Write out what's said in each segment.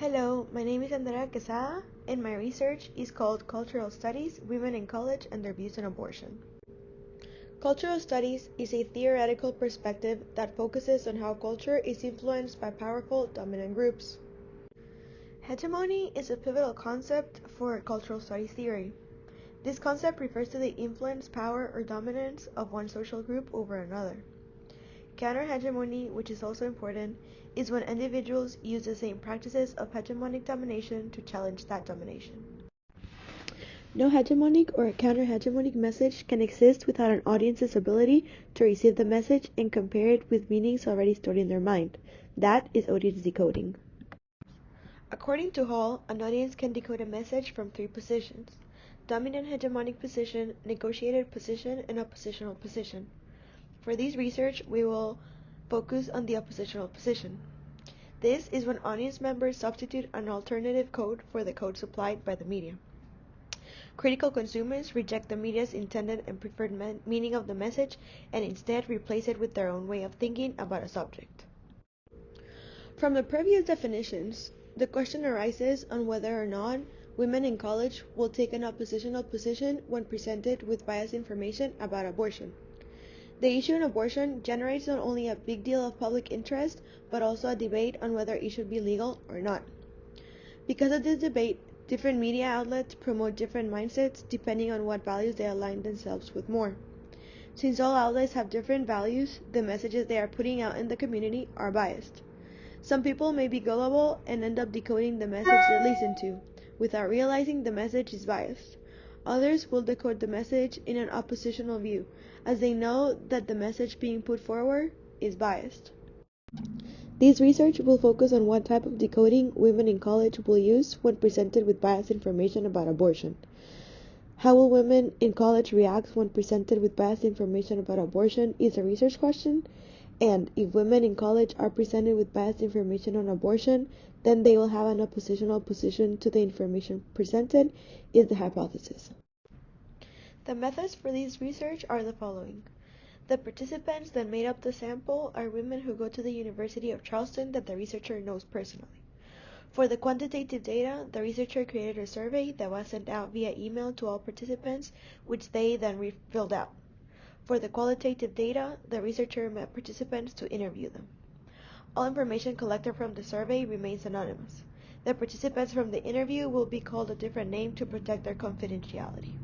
Hello, my name is Quezada, and my research is called Cultural Studies, Women in College and Their Views on Abortion. Cultural studies is a theoretical perspective that focuses on how culture is influenced by powerful dominant groups. Hegemony is a pivotal concept for cultural studies theory. This concept refers to the influence, power, or dominance of one social group over another. Counter-hegemony, which is also important, is when individuals use the same practices of hegemonic domination to challenge that domination. No hegemonic or counter-hegemonic message can exist without an audience's ability to receive the message and compare it with meanings already stored in their mind. That is audience decoding. According to Hall, an audience can decode a message from three positions: dominant hegemonic position, negotiated position, and oppositional position. For this research, we will focus on the oppositional position. This is when audience members substitute an alternative code for the code supplied by the media. Critical consumers reject the media's intended and preferred meaning of the message and instead replace it with their own way of thinking about a subject. From the previous definitions, the question arises on whether or not women in college will take an oppositional position when presented with biased information about abortion. The issue in abortion generates not only a big deal of public interest, but also a debate on whether it should be legal or not. Because of this debate, different media outlets promote different mindsets depending on what values they align themselves with more. Since all outlets have different values, the messages they are putting out in the community are biased. Some people may be gullible and end up decoding the message they listen to, without realizing the message is biased. Others will decode the message in an oppositional view, as they know that the message being put forward is biased. This research will focus on what type of decoding women in college will use when presented with biased information about abortion. How will women in college react when presented with biased information about abortion is a research question, and if women in college are presented with biased information on abortion, then they will have an oppositional position to the information presented, is the hypothesis. The methods for this research are the following. The participants that made up the sample are women who go to the University of Charleston that the researcher knows personally. For the quantitative data, the researcher created a survey that was sent out via email to all participants, which they then filled out. For the qualitative data, the researcher met participants to interview them. All information collected from the survey remains anonymous. The participants from the interview will be called a different name to protect their confidentiality.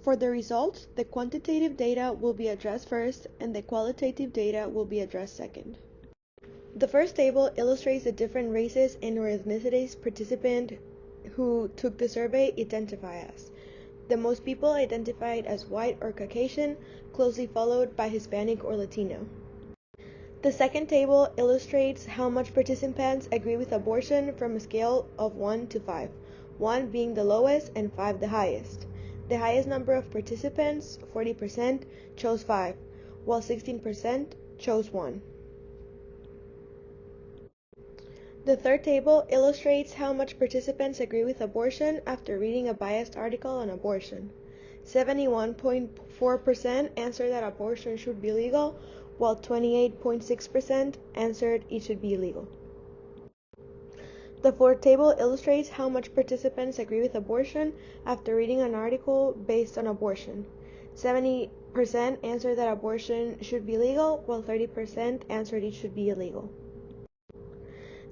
For the results, the quantitative data will be addressed first and the qualitative data will be addressed second. The first table illustrates the different races and or ethnicities participants who took the survey identify as. The most people identified as white or Caucasian, closely followed by Hispanic or Latino. The second table illustrates how much participants agree with abortion from a scale of 1 to 5, 1 being the lowest and 5 the highest. The highest number of participants, 40%, chose 5, while 16% chose 1. The third table illustrates how much participants agree with abortion after reading a biased article on abortion. 71.4% answered that abortion should be legal, while 28.6% answered it should be illegal. The fourth table illustrates how much participants agree with abortion after reading an article based on abortion. 70% answered that abortion should be legal, while 30% answered it should be illegal.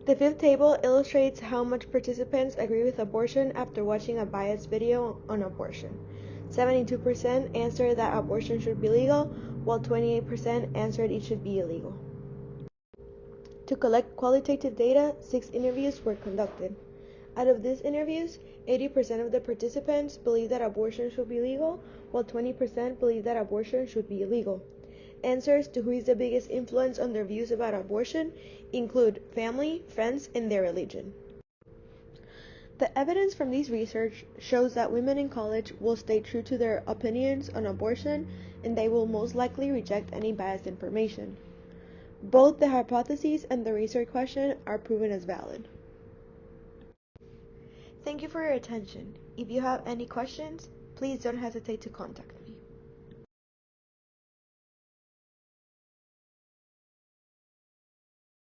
The fifth table illustrates how much participants agree with abortion after watching a biased video on abortion. 72% answered that abortion should be legal, while 28% answered it should be illegal. To collect qualitative data, 6 interviews were conducted. Out of these interviews, 80% of the participants believe that abortion should be legal, while 20% believe that abortion should be illegal. Answers to who is the biggest influence on their views about abortion include family, friends, and their religion. The evidence from this research shows that women in college will stay true to their opinions on abortion, and they will most likely reject any biased information. Both the hypotheses and the research question are proven as valid. Thank you for your attention. If you have any questions, please don't hesitate to contact me.